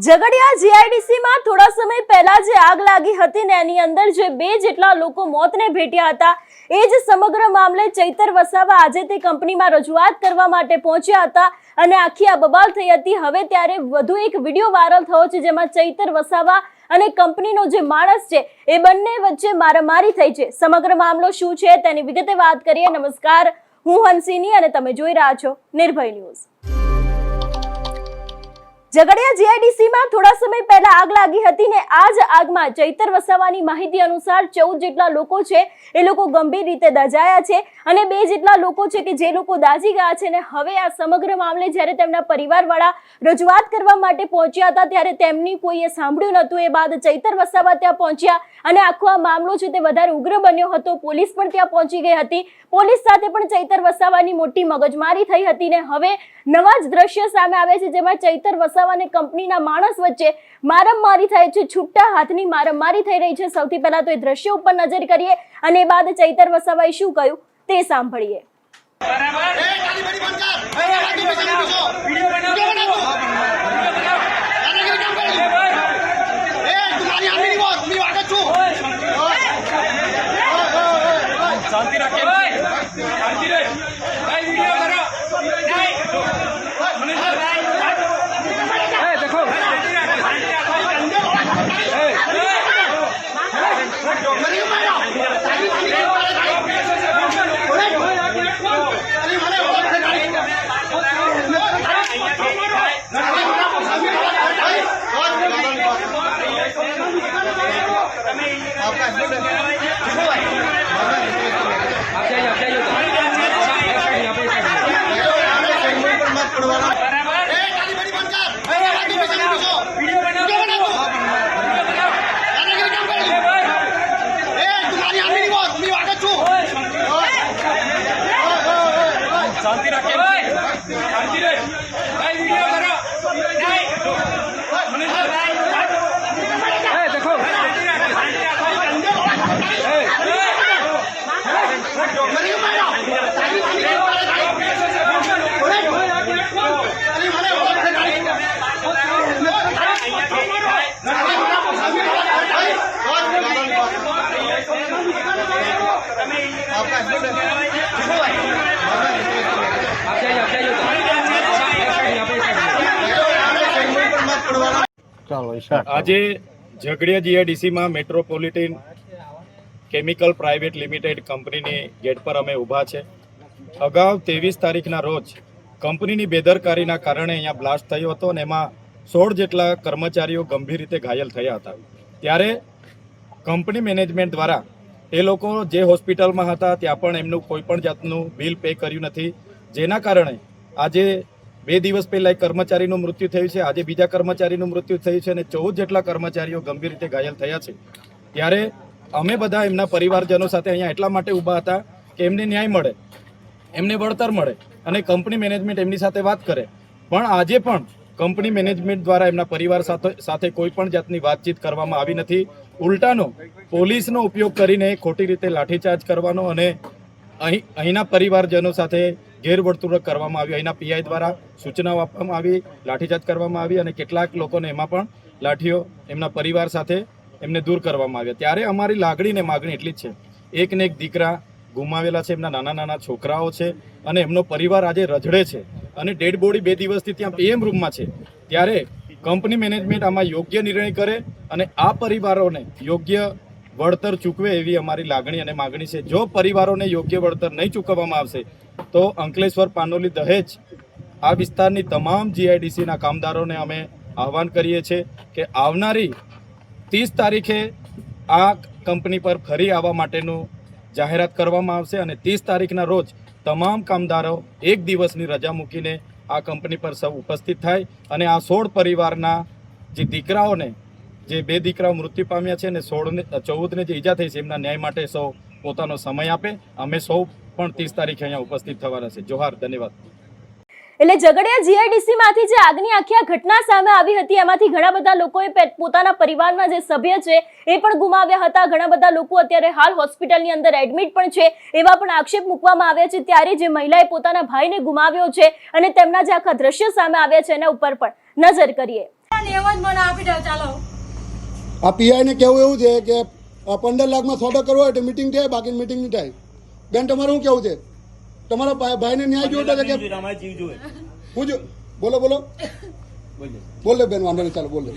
Jhagadia GIDC માં થોડા સમય પહેલા જે આગ લાગી હતી ને એની અંદર જે 2 જેટલા લોકો મોતને ભેટ્યા હતા એ જ સમગ્ર મામલે ચૈતર વસાવા આજે તે કંપનીમાં રજૂઆત કરવા માટે પહોંચ્યા હતા અને આખી આ બબાલ થઈ હતી। હવે ત્યારે વધુ એક વિડિયો વાયરલ થયો છે જેમાં ચૈતર વસાવા અને કંપનીનો જે માણસ છે એ બંને વચ્ચે મારામારી થઈ છે। સમગ્ર મામલો શું છે તેની વિગતે વાત કરીએ। નમસ્કાર, હું હંસિની અને તમે જોઈ રહ્યા છો નિર્ભય ન્યૂઝ। ઝઘડિયા જીઆઈડીસી માં થોડા સમય પહેલા આગ લાગી હતી ને આ જ આગમાં ચૈતર વસાવાની માહિતી અનુસાર 14 જેટલા લોકો છે એ લોકો ગંભીર રીતે દાઝાયા છે અને 2 જેટલા લોકો છે કે જે લોકો દાઝી ગયા છે ને હવે આ સમગ્ર મામલે જ્યારે તેમના પરિવારવાળા રજૂઆત કરવા માટે પહોંચ્યા હતા ત્યારે તેમની કોઈએ સાંભળ્યું નહોતું। એ બાદ ચૈતર વસાવા ત્યાં પહોંચ્યા અને આખો આ મામલો છે તે વધારે ઉગ્ર બન્યો હતો। પોલીસ પણ ત્યાં પહોંચી ગઈ હતી। પોલીસ સાથે પણ ચૈતર વસાવાની મોટી મગજમારી થઈ હતી ને હવે નવા જ દ્રશ્ય સામે આવે છે જેમાં ચૈતર વસાવા અને કંપનીના માણસ વચ્ચે મારામારી થાય છે। છૂટા હાથની મારામારી થઈ રહી છે। સૌથી પહેલા તો એ દ્રશ્ય ઉપર નજર કરીએ અને એ બાદ ચૈતર વસાવાએ શું કહ્યું તે સાંભળીએ। शांति रखे शांति रे भाई वीडियो करो नहीं देखो शांति रखे शांति रे भाई वीडियो करो नहीं देखो આજે ઝઘડિયા જીઆઈડીસી માં મેટ્રોપોલિટન કેમિકલ પ્રાઇવેટ લિમિટેડ કંપનીની ગેટ પર અમે ઊભા છે। અગાઉ 23 તારીખના રોજ કંપનીની બેદરકારીના કારણે અહીંયા બ્લાસ્ટ થયો હતો અને એમાં 16 જેટલા કર્મચારીઓ ગંભીર રીતે ઘાયલ થયા હતા। ત્યારે કંપની મેનેજમેન્ટ દ્વારા એ લોકો જે હોસ્પિટલમાં હતા ત્યાં પણ એમનું કોઈ પણ જાતનું બિલ પે કર્યું નથી, જેના કારણે આજે 2 દિવસ પહેલા એક કર્મચારીનું મૃત્યુ થયું છે, આજે બીજા કર્મચારીનું મૃત્યુ થયું છે અને 14 જેટલા કર્મચારીઓ ગંભીર રીતે ઘાયલ થયા છે। ત્યારે અમે બધા એમના પરિવારજનો સાથે અહીંયા એટલા માટે ઊભા હતા કે એમને ન્યાય મળે, એમને વળતર મળે અને કંપની મેનેજમેન્ટ એમની સાથે વાત કરે। પણ આજે પણ કંપની મેનેજમેન્ટ દ્વારા એમના પરિવાર સાથે કોઈ પણ જાતની વાતચીત કરવામાં આવી નથી। ઉલટાનો પોલીસનો ઉપયોગ કરીને ખોટી રીતે લાઠીચાર્જ કરવાનો અને અહીંના પરિવારજનો સાથે ગેરવર્તણૂક કરવામાં આવી। અહીંના પીઆઈ દ્વારા સૂચનાઓ આપવામાં આવી, લાઠીચાર્જ કરવામાં આવી અને કેટલાક લોકોને એમાં પણ લાઠીઓ એમના પરિવાર સાથે એમને દૂર કરવામાં આવ્યા। ત્યારે અમારી લાગણી ને માગણી એટલી જ છે, એક ને એક દીકરા ગુમાવેલા છે, એમના નાના નાના છોકરાઓ છે અને એમનો પરિવાર આજે રજડે છે અને ડેડ બોડી 2 દિવસથી ત્યાં પીએમ રૂમમાં છે। ત્યારે કંપની મેનેજમેન્ટ આમાં યોગ્ય નિર્ણય કરે અને આ પરિવારોને યોગ્ય વળતર ચૂકવે એવી અમારી લાગણી અને માગણી છે। જો પરિવારોને યોગ્ય વળતર નહીં ચૂકવવામાં આવશે તો અંકલેશ્વર, પાનોલી, દહેજ આ વિસ્તારની તમામ જીઆઈડીસીના કામદારોને અમે આહવાન કરીએ છીએ કે આવનારી 30 તારીખે આ કંપની પર ફરી આવવા માટેનું જાહેરાત કરવામાં આવશે અને 30 તારીખના રોજ તમામ કામદારો 1 દિવસની રજા મૂકીને આ કંપની પર સૌ ઉપસ્થિત થાય અને આ 16 પરિવારના જે દીકરાઓને જે 2 દીકરાઓ મૃત્યુ પામ્યા છે અને 14ને જે ઈજા થઈ છે એમના ન્યાય માટે સૌ પોતાનો સમય આપે। અમે સૌ પણ 30 તારીખે અહીંયા ઉપસ્થિત થવાના છે। જોહાર, ધન્યવાદ। એટલે ઝઘડિયા જીઆઈડીસી માંથી જે આગની આખી આ ઘટના સામે આવી હતી એમાંથી ઘણા બધા લોકોએ પોતાના પરિવારના જે સભ્ય છે એ પણ ગુમાવ્યા હતા। ઘણા બધા લોકો અત્યારે હાલ હોસ્પિટલની અંદર એડમિટ પણ છે, એવા પણ આક્ષેપ મૂકવામાં આવ્યા છે। ત્યારે જે મહિલાએ પોતાના ભાઈને ગુમાવ્યો છે અને તેમના જે આખા દ્રશ્ય સામે આવ્યા છે એના ઉપર પણ નજર કરીએ। આ પીઆઈ ને કેવું એવું છે કે 15 લાખમાં સોદો કરવો હોય તો મીટિંગ થાય, બાકી મીટિંગ નહીં થાય. બેન તમારું શું કેવું છે? તમારા ભાઈને ન્યાય જોઈતો છે કે હું જો બોલો બોલો બોલ દે બેન, વાંધો નહીં, ચાલો બોલ દે.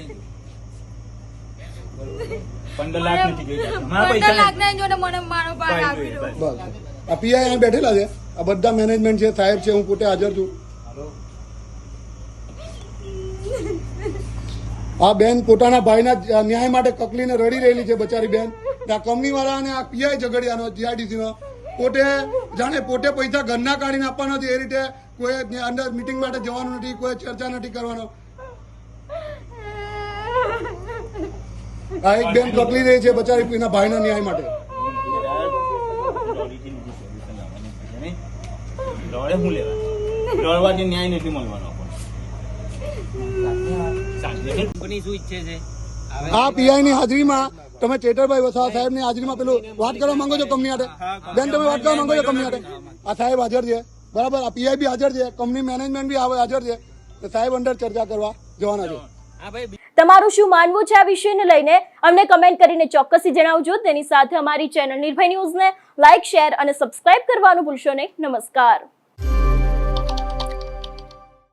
15 લાખ નથી જોઈતા. મારા પૈસા નથી. બસ આ પીઆઈ અહીં બેઠેલા છે, આ બધા મેનેજમેન્ટ છે, સાહેબ છે, હું પોતે હાજર છું. આ બેન પોતાના ભાઈના ન્યાય માટે કકલીને રડી રહેલી છે બચારી બેન. આ કંપની વાળા અને આ પીઆઈ ઝઘડિયાનો જીઆઈડીસી નો પોતે જાણે પોતે પૈસા ઘરના કાઢીને આપવાના છે એ રીતે કોઈ અંદર મીટિંગ માટે જવાનું નથી, કોઈ ચર્ચા નથી કરવાનો. આ એક બેન કકલી રહી છે બચારી એના ભાઈના ન્યાય માટે. ન્યાય નથી મળવાનો. આ પીઆઈ ની હાજરીમાં તમે ચેતરભાઈ વસાવા સાહેબ ની હાજરીમાં પેલું વાત કરવા માંગો છો કંપની હાથે? બેન તમે વાત કરવા માંગો છો કંપની હાથે? આ સાહેબ હાજર છે, બરાબર, આ પીઆઈ બી હાજર છે, કંપની મેનેજમેન્ટ બી હાજર છે, તો સાહેબ અંદર ચર્ચા કરવા જવાના છે. તમારું શું માનવું છે આ વિષયને લઈને અમને કમેન્ટ કરીને ચોક્કસથી જણાવજો. તેની સાથે અમારી ચેનલ નિર્ભય ન્યૂઝને લાઇક, શેર અને સબસ્ક્રાઇબ કરવાનું ભૂલશો નહીં. નમસ્કાર.